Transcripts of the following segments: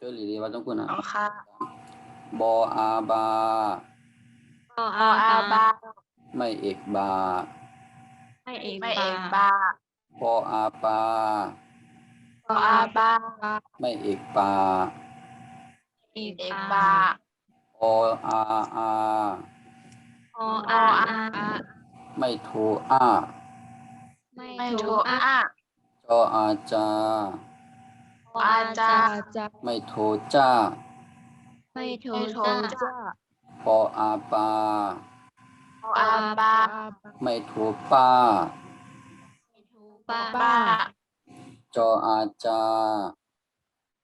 这里的ว่าต้องคุณนะ อ๋อค่ะ บออาบา ออาบา ไม่เอกบา ไม่เอกบา ปออาปา ออาบา ไม่เอกปา เอกบา ออาอา ออาไม่โทอา ไม่โทอา จออาจา อาจา ไม่โทจ้า ไม่โทจ้า ปออาปา ออาบา ไม่โทป้า บ้า จออาจา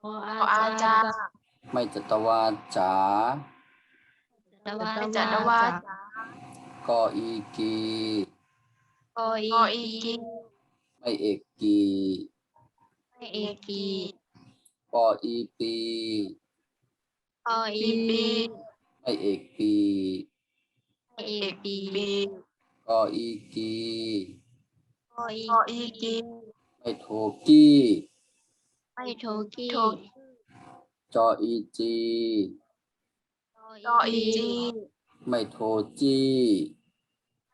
ออาจา ไม่จตวาจา ไม่จัดว่า กออีกี กอีกี ไม่เอกกี ไม่เอกกี ปออีปี อีปี ไม่เอกปี ไม่เอกปี กออีกี อีกี ไม่โทกี้ ไม่โทกี้ จออีจี อีจี ไม่โทจี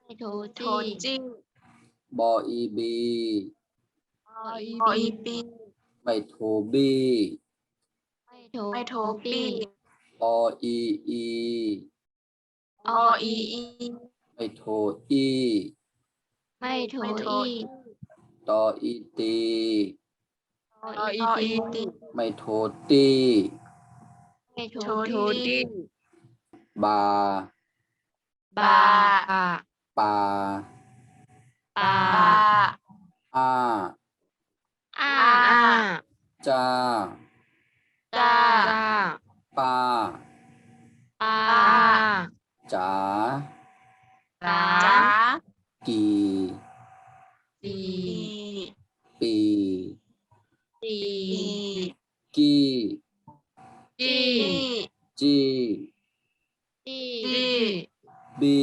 ไม่โทจี บออีบี อีปี ไม่โทบี ไม่โทปี ปออีอี อี ไม่โทอี ไม่โทอี ตออีตี อีตี ไม่โทตี ไม่โทตี บา บา ปา ปา อา อา จา จ้า ปา ปา จ๋า จ้า กี สี ปี สี กี จี จี จี บี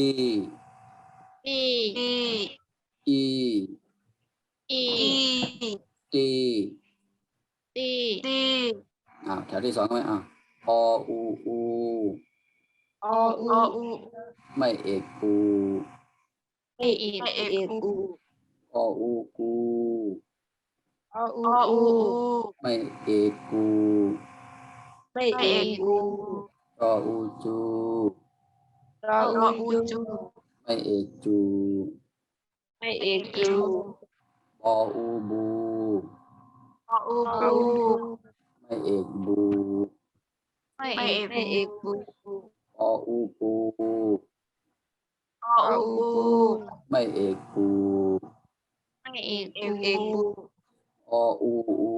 บี อี อี ตี ตี แถวที่สองไหมออูอู ออู ไม่เอกปู ไม่เอกอู ออูกู อู ไม่เอกกู ไม่เอกอู รออูจู อูจู ไม่เอกจู ไม่เอกจู บออูบู อูบู ไม่เอกบู ไม่เอกบู ออูปู อูบู ไม่เอกปู ไม่เอกบู ออูอู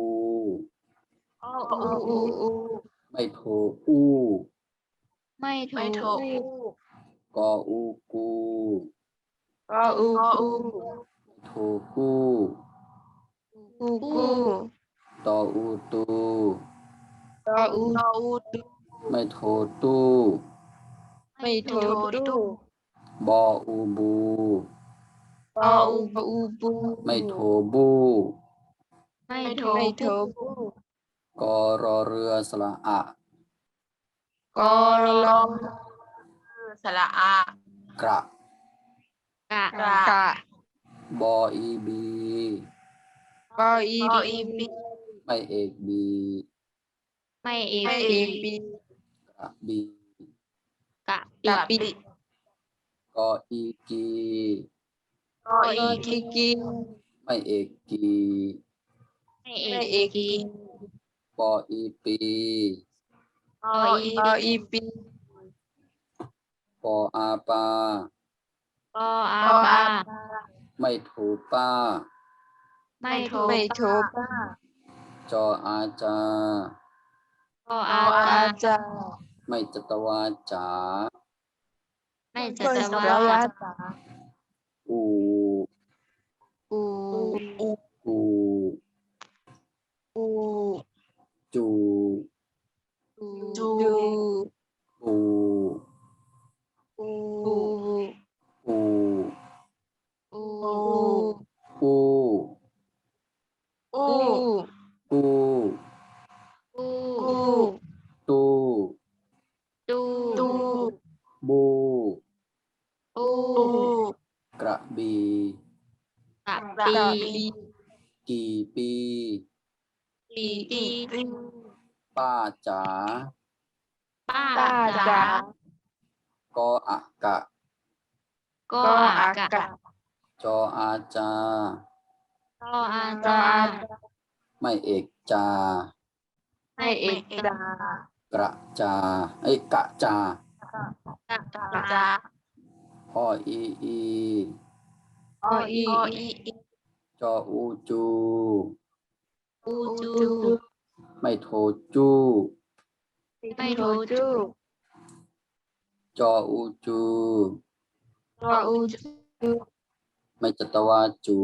อู ไม่โทอู ไม่โทอู กออูกู อู โทกู กู ตออูตู อู ไม่โทตู ไม่โทตู บออูบู อูบู ไม่โทบู ไม่โทบู กอรอเรือสระอะ กอลอสระอาก ระ กะ บออีบี อีบี ไม่เอกบี ไม่เอกบี กระบี กะปิ กออีกี อีกี ไม่เอกกี ไม่เอกกี ปออีปี อีปี ปออาปา อาบา ไม่โทป้า ไม่โทป้า จออาจา อาจา ไม่จตวาจา ไม่จัตวาจา อู อู กู อู จู จู ปู อู ปู อู ปู อู ปู อู บี กระ กระ ปี ปี กี่ปี ปีปี ป้าจ๋า ป้า ป้า จ๋า จ๋าก ออะกะ ก็ ก็ อา อาก ะ กะ จออาจา ก็อา จอ จา อา ไม่เอกจา ไม่เอกจาก ระจา เอ้ยกะจา กระจา ออีอี ออี ออี จออูจู อูจู ไม่โทจู ไม่โทจู จออูจู จออูจู ไม่จตวาจู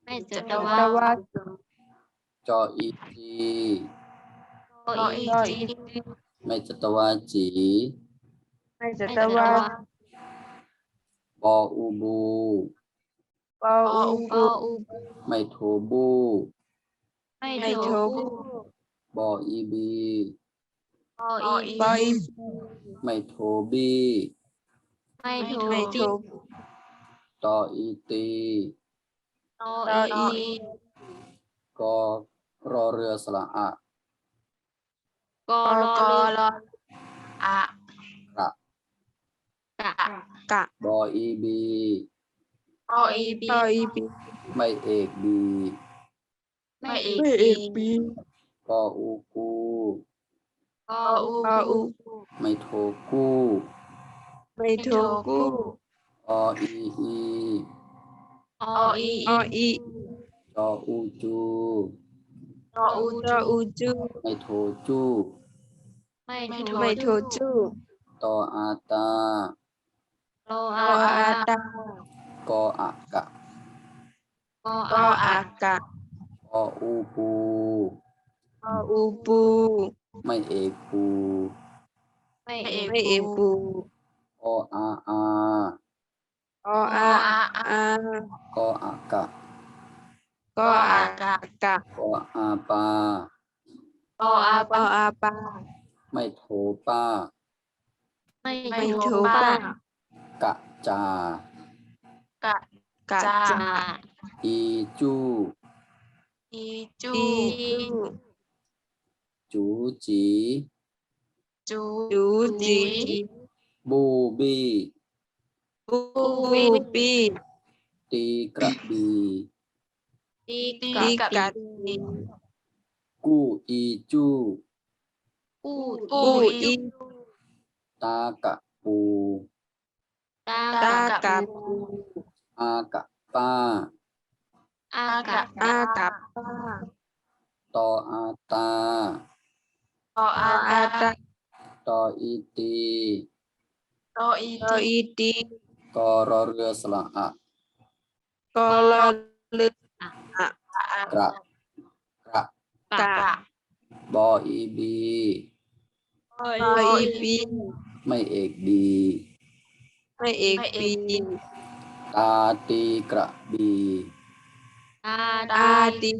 ไม่จัต ตะ วา วัน จออีจี ก็อี จอ จี อี ไม่จตวาจี ไม่จะ ไม่ ตะ จัต วัน วา บออูบู ปออู ป บู ออู ไม่โทบู ไม่ ไม่ โท โท บู บู บออีบี ปออี ปออี ไม่โทบี ไม่โท ไม่โท บี ตออีตี ตอ ตออี อี กอรอเรือสระอะ กอรอก อ เรืออะ กระ กะ กะ บออีบี ปออีบี ปออีบี ไม่เอกบี ไม่เอ ไม่ ก เอกบี กออูกู กออู ปออู ไม่โทกู ไม่โทกู ออีอี ออี ออี จออูจู จออู จออูจู ไม่โทจู ไม่โท ไม่โทจู ตออาตา โล ป อา ออาตาก ออะกะ กอ ปอ อา อากะ ออูปู ปออูปู ไม่เอกปู ไม่เอ ไม่เอก ก ปู ออาอา ออา อาก ออะกะ ก็อากะ กออาปา ปออา ปออาปา ไม่โทป้า ไม่ ไม่ โท โท ป้า ป้าก ะจา กะ กะ จา จา อีจู อีจู อีจู จูจี จู จูจี บูบี บูบี ตีกระบี ตี ตี กะ กะ ปี กูอีจู ปู ปู อี อี ตากะปู ตา ตากะ ปู ปู อากะป้า อากะ อากะป้า ตออาตา ปออา อาตา ตออีตี โตอี ตอ ตี อีตี กอรอเรือสระอะ กอลอลึก กระกระ กะ กะ บออีบี ปออีบี ไม่เอกบี ไม่เอกบี ตาตีกระบี ตา ตาตี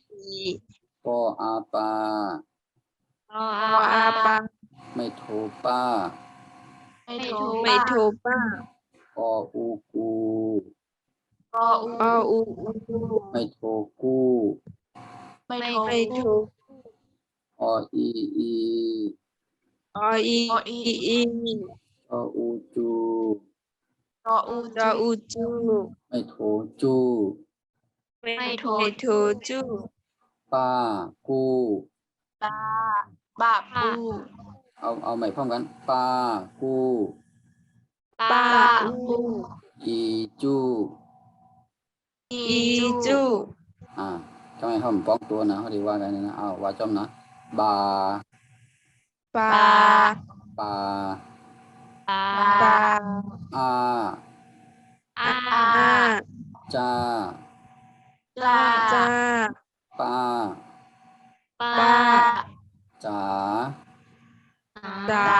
บี ปออาปา ปอ ปออาปา ไม่โทป้า ไม่โท ไม่โทป้า ปออูกู ปออู ปออู ไม่โทกู ไม่โท ไม่โท ออีอี ออีอี ออูจู จออู จออูจู ไม่โทจู ไม่โทจู ป้ากู ตาบาปู เอาใหม่พร้อมกันป้ากู ป้า ปู อีจู อี อี จู จู ทำไมเขาไม่ป้องตัวนะเขาดีว่ากันนะเอาว่าจอมนะบา ปา ปา ปา ปา อา อา อา จา จา จา ป้า ปา จ๋า จา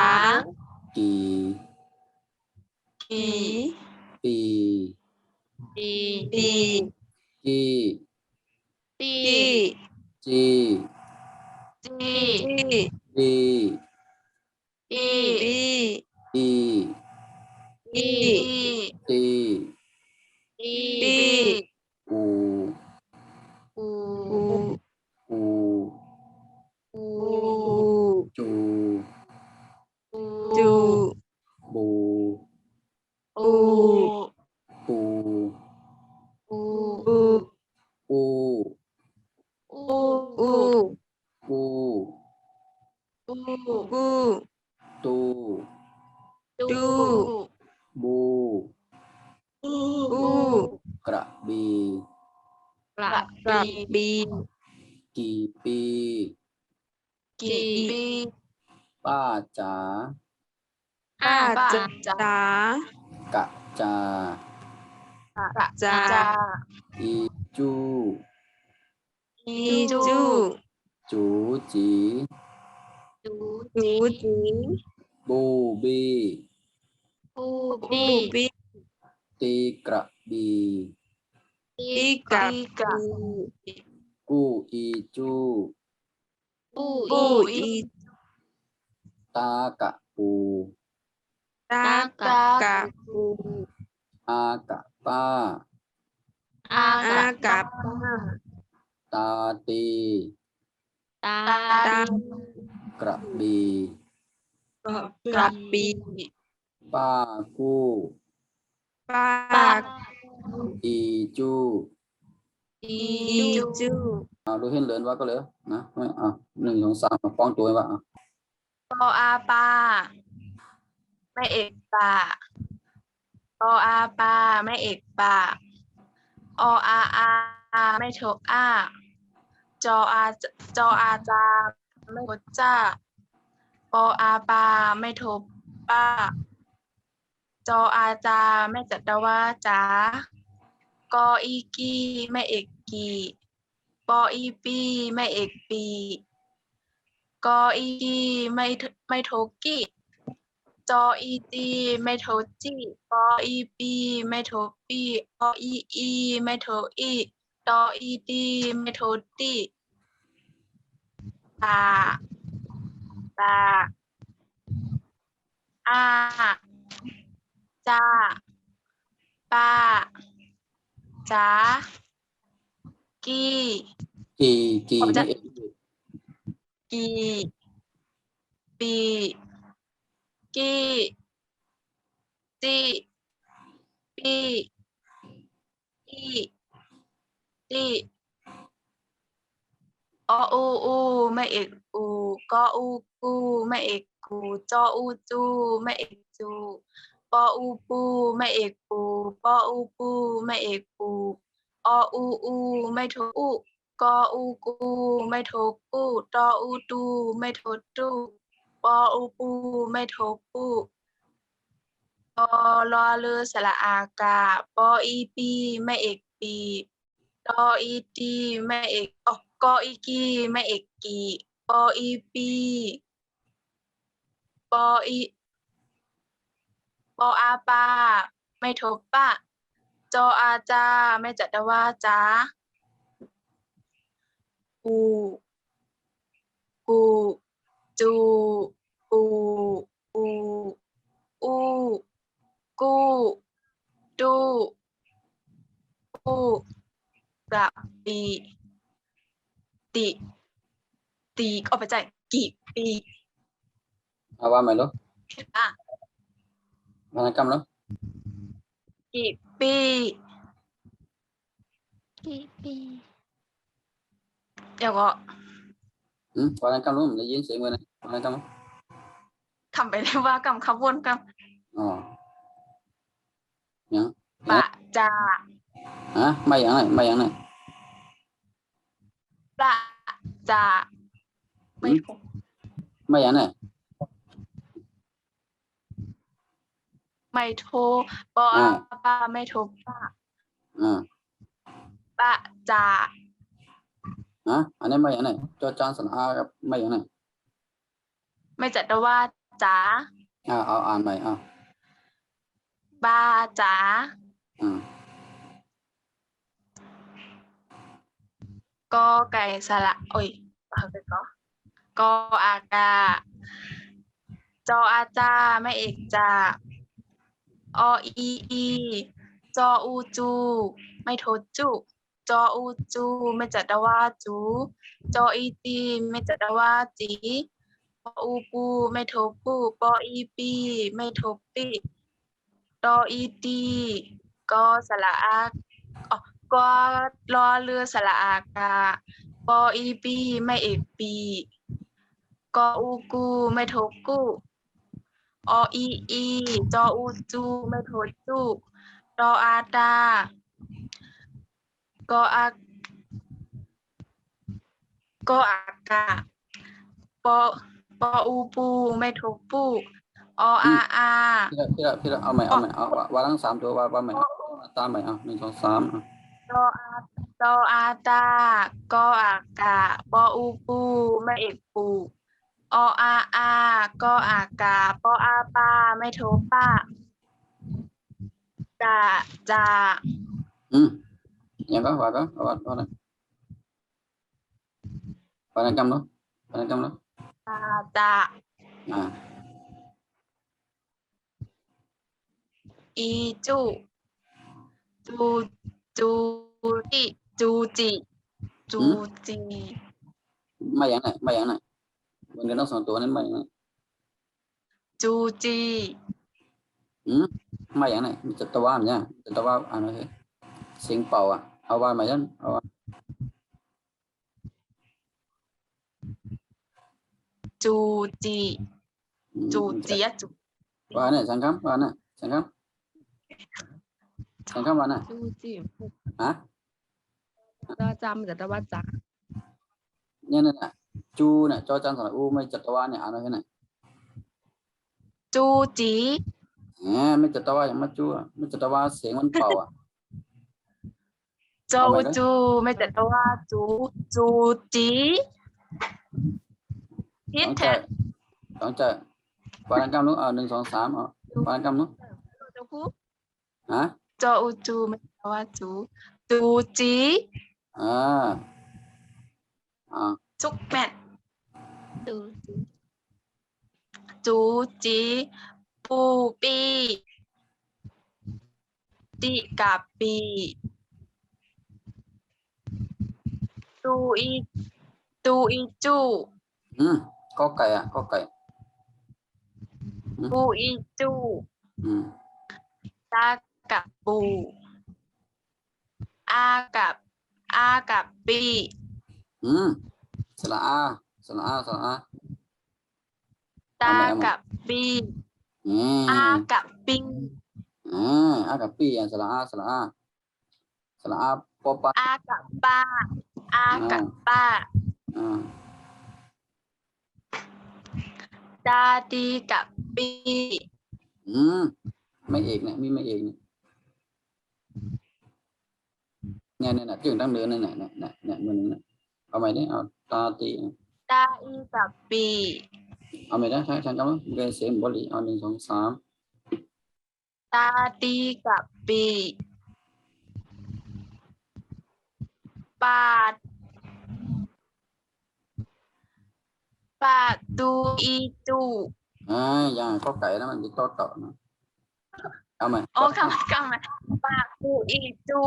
กี กี ปี ปี ปี กี ปี จี จี จี จี ดี ปี ปี อี ปี ตี ปี อู อู อู อู อู จู จู บู อู ปู อู อู อู อู อู อู อู อู ตู ดู บู อู อู กระบี กระ กระบี กี่ปี กี่ปี ป้าจ๋า ป้า ป้า จ๋าก ะจา จา อีจู อี อีจู จูจี จู จูจี บูบี ปู ปู ปี บี ตีกระบี ตีกระ กระ บี กู้อีจู ปู ปู อี อี ตากะปู ตากะกะปู อากะป้า อา อากะป้า ตาตี ตา ตาก ระบี กระบี ป้ากู้ ป้า อีจู อี อีจู ดูเห็นเหลือนว่าก็เลยนะไม่หนึ่งสองสามป้องตัวไว้ว่า ปออาปาไม่เอกปาปออาปาไม่เอกปาออาไม่โทอาจออาจาไม่โทจ้าปออาปาไม่โทป้าจออาจาไม่จัตวาจ๋ากออีกีไม่เอกกีปออีปีไม่เอกปีกออีกีไม่โทกี้จออีจีไม่โทจี้ปออีปีไม่โทปี้ปออีไม่โทอีตออีดีไม่โทตี้ตาอาจาป้าจ๋ากี้ กี่นี่เอง กีปีกี้จีปีอีตีออูไม่เอกอูกอกูไม่เอกกูจอจูไม่เอกจูปอปูไม่เอกปูปอปูไม่เอกปูออูไม่โทอูกอกูไม่โทกูตอตูไม่โทตูปอปูไม่โทปูปอลอเรือสระอากาปออีปีไม่เอกปีตออีตีไม่เอกกออีกีไม่เอกกีปออีปีปออีปออาปาไม่โทป้าจออาจาไม่จัตวาจ้ากูจูปูอูกูดูปูกระปีตีออกไปใจกี่ปี ว่าไหมลูก อ่ะ วรรณกรรมลูก กี่ปีเดี๋ยวก็ วรรณกรรมลูกได้ยินเสียงเลยนะวรรณกรรม ทำไปเลยว่ากำขบวนก อ๋อยัง ำปะจา ไม่อย่างไรไม่อย่างไร ปะจาไม่ถูก ไม่อย่างไร ไม่โทรปออาปาไม่โทรป้าปะจา อันนี้ไม่อย่างไรจอจานสระอากับไม่อย่างไร ไม่จัตวาจ๋า เอาอ่านใหม่บาจ๋า กอไก่สระโอ้ยเอาไปก่อนกออากาจออาจาไม่เอกจาออี จออูจูไม่โทจุจออูจูไม่จัดว่าจูจออีตีไม่จัดว่าจีปออูปูไม่โทปูปออีปีไม่โทปีตออีตีก็สระอากอ๋อก็รอเรือสระอากาปออีปีไม่เอกปีกออูกูไม่โทกูออีอีจออูจูไม่โทจูรออาตากออากออากาปอปออูปูไม่โทปูออาอา พี่ละเอาใหม่เอาวาทั้งสามตัววาใหม่ตามใหม่เอา1 2 3ตออาตออาตากออากาปออูปูไม่เอกปูออาอากออากาปออาปาไม่โทป้ากะจา ยังก็ว่านะวานันกรรมเนาะจาจาอีจูจูจูจิจูจิจูจี ไม่อย่างไหนมันก็ต้อง2 ตัวนั้นไม่อย่างไหน จูจี ไม่อย่างไหนมีจัตวาเนี่ยจัตวาอ่านเลยเสียงเป่าเอาว่าใหม่ยันเอาว่า จูจีจูจีอะจู ว่าเนี่ยสังคำว่าเนี่ยสังคำว่าน่ะ จูจี ฮะ จอจำจัดว่าจ้า เนี่ยน่ะจูเนี่ยจอจันสระอูไม่จัตวาเนี่ยอ่านเลยน่ะ จูจี ไม่จัตวาอย่างมาจูไม่จัตวาเสียงมันเป่าโจจูไม่แต่ตัวจูจูจีฮิตเทน ต้องใจวานันกรรมนู้1 2 3วานันกรรมนู้ จูคู ฮะ โจจูไม่แต่ตัวจูจูจี จุกแมท จูจี จูจีปูปีติกับปีตูอีจู ก็ไก่ก็ไก่ ปูอีจู ตากับปูอากับปี สระอา ตากับปีอากับปี อากับปีสระอาปอปะ อากับป้าอากับป้าตาดีกับปี ไม่เอกเนี่ยมีไม่เอกเนี่ยจึงตั้งเดือนเนี่ยมันนี่เอาใหม่ดิเอาตาตี ตาอีกับปี เอาใหม่ได้ใช่ฉันจำแล้วเกษมบริเอา1 2 3ตาดีกับปีปาดูอีจู อย่างก็ไก่แล้วมันจะต่อนะเอาใหม่ โอ้คำปาดูอีจู